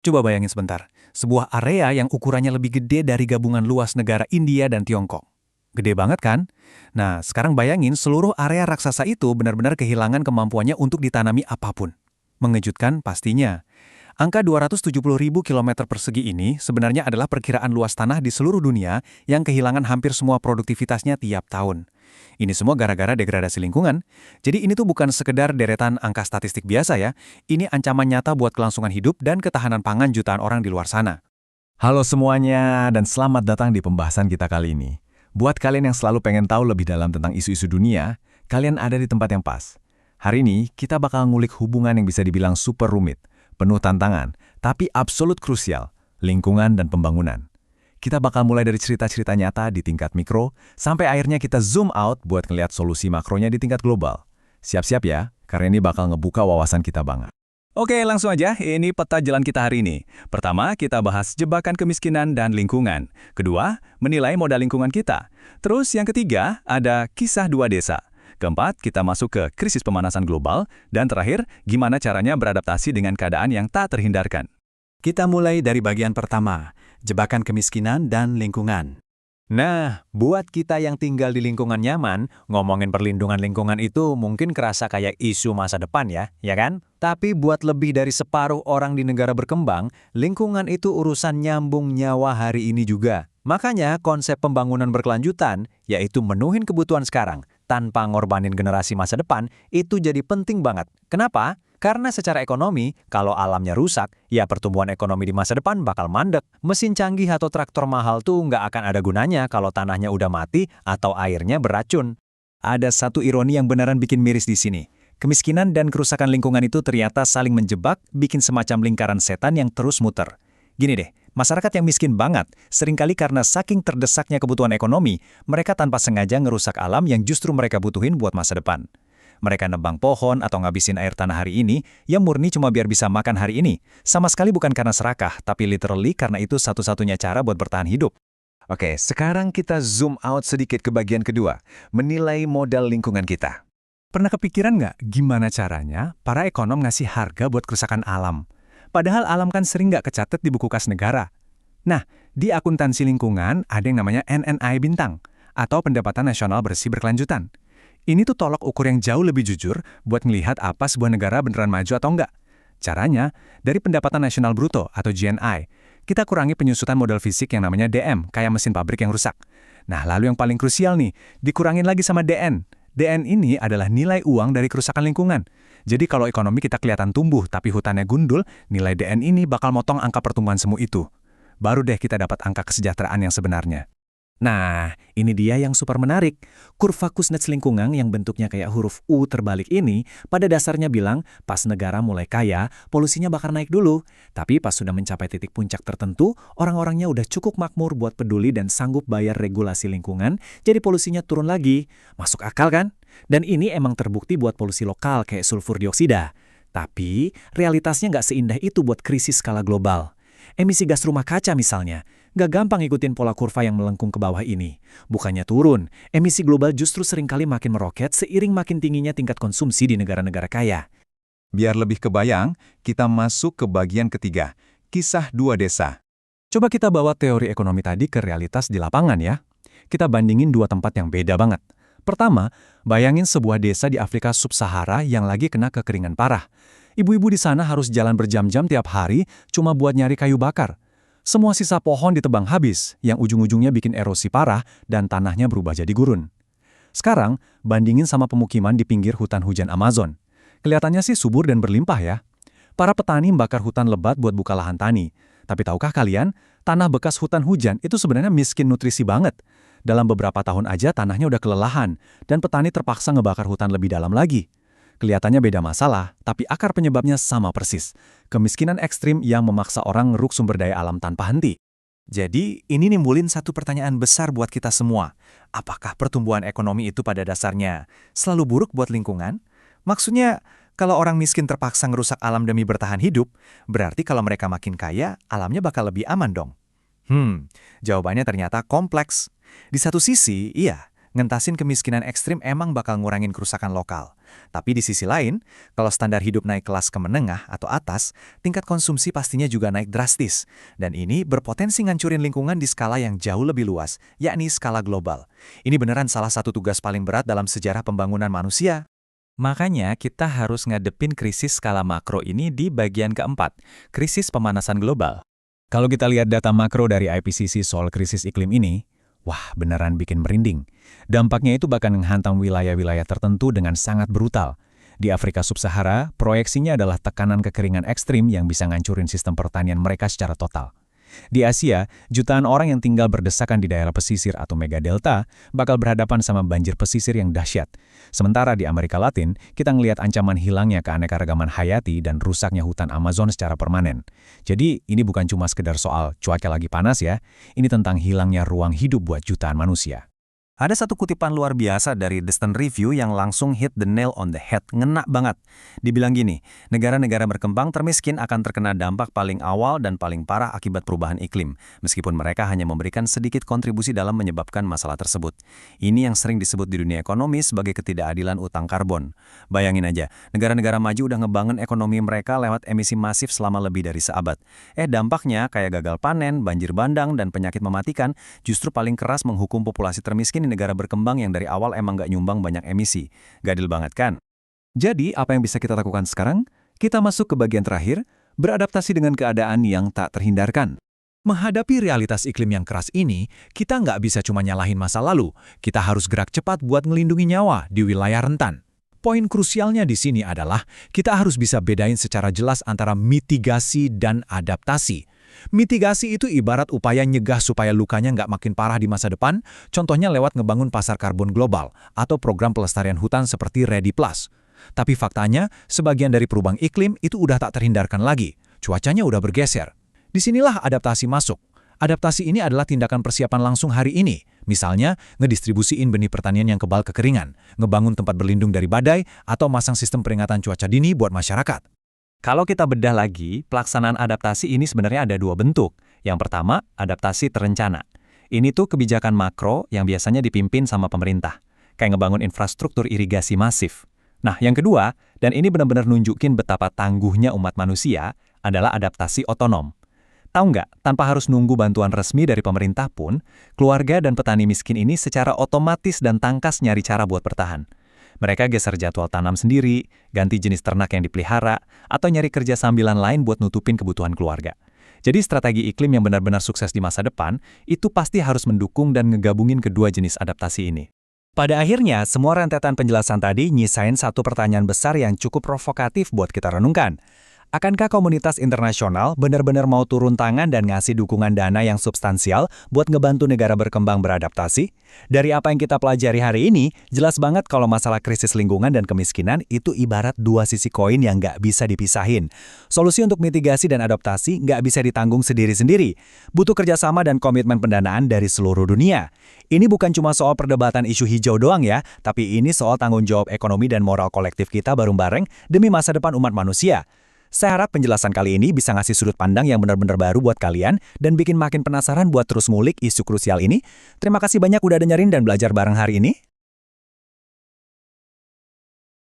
Coba bayangin sebentar, sebuah area yang ukurannya lebih gede dari gabungan luas negara India dan Tiongkok. Gede banget kan? Nah, sekarang bayangin seluruh area raksasa itu benar-benar kehilangan kemampuannya untuk ditanami apapun. Mengejutkan pastinya. Angka 270.000 kilometer persegi ini sebenarnya adalah perkiraan luas tanah di seluruh dunia yang kehilangan hampir semua produktivitasnya tiap tahun. Ini semua gara-gara degradasi lingkungan. Jadi ini tuh bukan sekedar deretan angka statistik biasa ya. Ini ancaman nyata buat kelangsungan hidup dan ketahanan pangan jutaan orang di luar sana. Halo semuanya, dan selamat datang di pembahasan kita kali ini. Buat kalian yang selalu pengen tahu lebih dalam tentang isu-isu dunia, kalian ada di tempat yang pas. Hari ini, kita bakal ngulik hubungan yang bisa dibilang super rumit, penuh tantangan, tapi absolut krusial, lingkungan dan pembangunan. Kita bakal mulai dari cerita-cerita nyata di tingkat mikro, sampai akhirnya kita zoom out buat ngeliat solusi makronya di tingkat global. Siap-siap ya, karena ini bakal ngebuka wawasan kita banget. Oke, langsung aja. Ini peta jalan kita hari ini. Pertama, kita bahas jebakan kemiskinan dan lingkungan. Kedua, menilai modal lingkungan kita. Terus yang ketiga, ada kisah dua desa. Keempat, kita masuk ke krisis pemanasan global. Dan terakhir, gimana caranya beradaptasi dengan keadaan yang tak terhindarkan. Kita mulai dari bagian pertama, jebakan kemiskinan dan lingkungan. Nah, buat kita yang tinggal di lingkungan nyaman, ngomongin perlindungan lingkungan itu mungkin kerasa kayak isu masa depan ya kan? Tapi buat lebih dari separuh orang di negara berkembang, lingkungan itu urusan nyambung nyawa hari ini juga. Makanya konsep pembangunan berkelanjutan, yaitu menuhin kebutuhan sekarang, tanpa ngorbanin generasi masa depan, itu jadi penting banget. Kenapa? Karena secara ekonomi, kalau alamnya rusak, ya pertumbuhan ekonomi di masa depan bakal mandek. Mesin canggih atau traktor mahal tuh nggak akan ada gunanya kalau tanahnya udah mati atau airnya beracun. Ada satu ironi yang beneran bikin miris di sini. Kemiskinan dan kerusakan lingkungan itu ternyata saling menjebak, bikin semacam lingkaran setan yang terus muter. Gini deh, masyarakat yang miskin banget, seringkali karena saking terdesaknya kebutuhan ekonomi, mereka tanpa sengaja ngerusak alam yang justru mereka butuhin buat masa depan. Mereka nebang pohon atau ngabisin air tanah hari ini, yang murni cuma biar bisa makan hari ini. Sama sekali bukan karena serakah, tapi literally karena itu satu-satunya cara buat bertahan hidup. Oke, sekarang kita zoom out sedikit ke bagian kedua, menilai modal lingkungan kita. Pernah kepikiran nggak gimana caranya para ekonom ngasih harga buat kerusakan alam? Padahal alam kan sering nggak kecatat di buku kas negara. Nah, di akuntansi lingkungan ada yang namanya NNI Bintang, atau Pendapatan Nasional Bersih Berkelanjutan. Ini tuh tolok ukur yang jauh lebih jujur buat ngelihat apa sebuah negara beneran maju atau enggak. Caranya, dari Pendapatan Nasional Bruto atau GNI, kita kurangi penyusutan modal fisik yang namanya DM, kayak mesin pabrik yang rusak. Nah, lalu yang paling krusial nih, dikurangin lagi sama DN. DN ini adalah nilai uang dari kerusakan lingkungan. Jadi kalau ekonomi kita kelihatan tumbuh tapi hutannya gundul, nilai DN ini bakal motong angka pertumbuhan semu itu. Baru deh kita dapat angka kesejahteraan yang sebenarnya. Nah, ini dia yang super menarik. Kurva Kuznets lingkungan yang bentuknya kayak huruf U terbalik ini, pada dasarnya bilang, pas negara mulai kaya, polusinya bakal naik dulu. Tapi pas sudah mencapai titik puncak tertentu, orang-orangnya udah cukup makmur buat peduli dan sanggup bayar regulasi lingkungan, jadi polusinya turun lagi. Masuk akal kan? Dan ini emang terbukti buat polusi lokal kayak sulfur dioksida. Tapi, realitasnya nggak seindah itu buat krisis skala global. Emisi gas rumah kaca misalnya, nggak gampang ikutin pola kurva yang melengkung ke bawah ini. Bukannya turun, emisi global justru seringkali makin meroket seiring makin tingginya tingkat konsumsi di negara-negara kaya. Biar lebih kebayang, kita masuk ke bagian ketiga, kisah dua desa. Coba kita bawa teori ekonomi tadi ke realitas di lapangan ya. Kita bandingin dua tempat yang beda banget. Pertama, bayangin sebuah desa di Afrika Sub-Sahara yang lagi kena kekeringan parah. Ibu-ibu di sana harus jalan berjam-jam tiap hari cuma buat nyari kayu bakar. Semua sisa pohon ditebang habis, yang ujung-ujungnya bikin erosi parah dan tanahnya berubah jadi gurun. Sekarang, bandingin sama pemukiman di pinggir hutan hujan Amazon. Kelihatannya sih subur dan berlimpah ya. Para petani membakar hutan lebat buat buka lahan tani. Tapi tahukah kalian, tanah bekas hutan hujan itu sebenarnya miskin nutrisi banget. Dalam beberapa tahun aja tanahnya udah kelelahan, dan petani terpaksa ngebakar hutan lebih dalam lagi. Kelihatannya beda masalah, tapi akar penyebabnya sama persis. Kemiskinan ekstrim yang memaksa orang ngeruk sumber daya alam tanpa henti. Jadi, ini nimbulin satu pertanyaan besar buat kita semua. Apakah pertumbuhan ekonomi itu pada dasarnya selalu buruk buat lingkungan? Maksudnya, kalau orang miskin terpaksa ngerusak alam demi bertahan hidup, berarti kalau mereka makin kaya, alamnya bakal lebih aman dong. Jawabannya ternyata kompleks. Di satu sisi, iya, ngentasin kemiskinan ekstrim emang bakal ngurangin kerusakan lokal. Tapi di sisi lain, kalau standar hidup naik kelas ke menengah atau atas, tingkat konsumsi pastinya juga naik drastis. Dan ini berpotensi ngancurin lingkungan di skala yang jauh lebih luas, yakni skala global. Ini beneran salah satu tugas paling berat dalam sejarah pembangunan manusia. Makanya kita harus ngadepin krisis skala makro ini di bagian keempat, krisis pemanasan global. Kalau kita lihat data makro dari IPCC soal krisis iklim ini, wah, beneran bikin merinding. Dampaknya itu bahkan menghantam wilayah-wilayah tertentu dengan sangat brutal. Di Afrika Sub-Sahara, proyeksinya adalah tekanan kekeringan ekstrim yang bisa ngancurin sistem pertanian mereka secara total. Di Asia, jutaan orang yang tinggal berdesakan di daerah pesisir atau megadelta bakal berhadapan sama banjir pesisir yang dahsyat. Sementara di Amerika Latin, kita ngelihat ancaman hilangnya keanekaragaman hayati dan rusaknya hutan Amazon secara permanen. Jadi, ini bukan cuma sekedar soal cuaca lagi panas ya, ini tentang hilangnya ruang hidup buat jutaan manusia. Ada satu kutipan luar biasa dari The Stern Review yang langsung hit the nail on the head, ngena banget. Dibilang gini, negara-negara berkembang termiskin akan terkena dampak paling awal dan paling parah akibat perubahan iklim, meskipun mereka hanya memberikan sedikit kontribusi dalam menyebabkan masalah tersebut. Ini yang sering disebut di dunia ekonomi sebagai ketidakadilan utang karbon. Bayangin aja, negara-negara maju udah ngebangun ekonomi mereka lewat emisi masif selama lebih dari seabad. Dampaknya kayak gagal panen, banjir bandang, dan penyakit mematikan justru paling keras menghukum populasi termiskin negara berkembang yang dari awal emang nggak nyumbang banyak emisi. Gadil banget kan? Jadi, apa yang bisa kita lakukan sekarang? Kita masuk ke bagian terakhir, beradaptasi dengan keadaan yang tak terhindarkan. Menghadapi realitas iklim yang keras ini, kita nggak bisa cuma nyalahin masa lalu. Kita harus gerak cepat buat ngelindungi nyawa di wilayah rentan. Poin krusialnya di sini adalah kita harus bisa bedain secara jelas antara mitigasi dan adaptasi. Mitigasi itu ibarat upaya nyegah supaya lukanya nggak makin parah di masa depan, contohnya lewat ngebangun pasar karbon global atau program pelestarian hutan seperti REDD+. Tapi faktanya, sebagian dari perubahan iklim itu udah tak terhindarkan lagi. Cuacanya udah bergeser. Disinilah adaptasi masuk. Adaptasi ini adalah tindakan persiapan langsung hari ini. Misalnya, ngedistribusiin benih pertanian yang kebal kekeringan, ngebangun tempat berlindung dari badai, atau masang sistem peringatan cuaca dini buat masyarakat. Kalau kita bedah lagi, pelaksanaan adaptasi ini sebenarnya ada dua bentuk. Yang pertama, adaptasi terencana. Ini tuh kebijakan makro yang biasanya dipimpin sama pemerintah, kayak ngebangun infrastruktur irigasi masif. Nah, yang kedua, dan ini benar-benar nunjukin betapa tangguhnya umat manusia, adalah adaptasi otonom. Tahu nggak, tanpa harus nunggu bantuan resmi dari pemerintah pun, keluarga dan petani miskin ini secara otomatis dan tangkas nyari cara buat bertahan. Mereka geser jadwal tanam sendiri, ganti jenis ternak yang dipelihara, atau nyari kerja sambilan lain buat nutupin kebutuhan keluarga. Jadi strategi iklim yang benar-benar sukses di masa depan, itu pasti harus mendukung dan ngegabungin kedua jenis adaptasi ini. Pada akhirnya, semua rentetan penjelasan tadi nyisain satu pertanyaan besar yang cukup provokatif buat kita renungkan. Akankah komunitas internasional benar-benar mau turun tangan dan ngasih dukungan dana yang substansial buat ngebantu negara berkembang beradaptasi? Dari apa yang kita pelajari hari ini, jelas banget kalau masalah krisis lingkungan dan kemiskinan itu ibarat dua sisi koin yang nggak bisa dipisahin. Solusi untuk mitigasi dan adaptasi nggak bisa ditanggung sendiri-sendiri. Butuh kerjasama dan komitmen pendanaan dari seluruh dunia. Ini bukan cuma soal perdebatan isu hijau doang ya, tapi ini soal tanggung jawab ekonomi dan moral kolektif kita bareng-bareng demi masa depan umat manusia. Saya harap penjelasan kali ini bisa ngasih sudut pandang yang benar-benar baru buat kalian dan bikin makin penasaran buat terus ngulik isu krusial ini. Terima kasih banyak udah dengerin dan belajar bareng hari ini.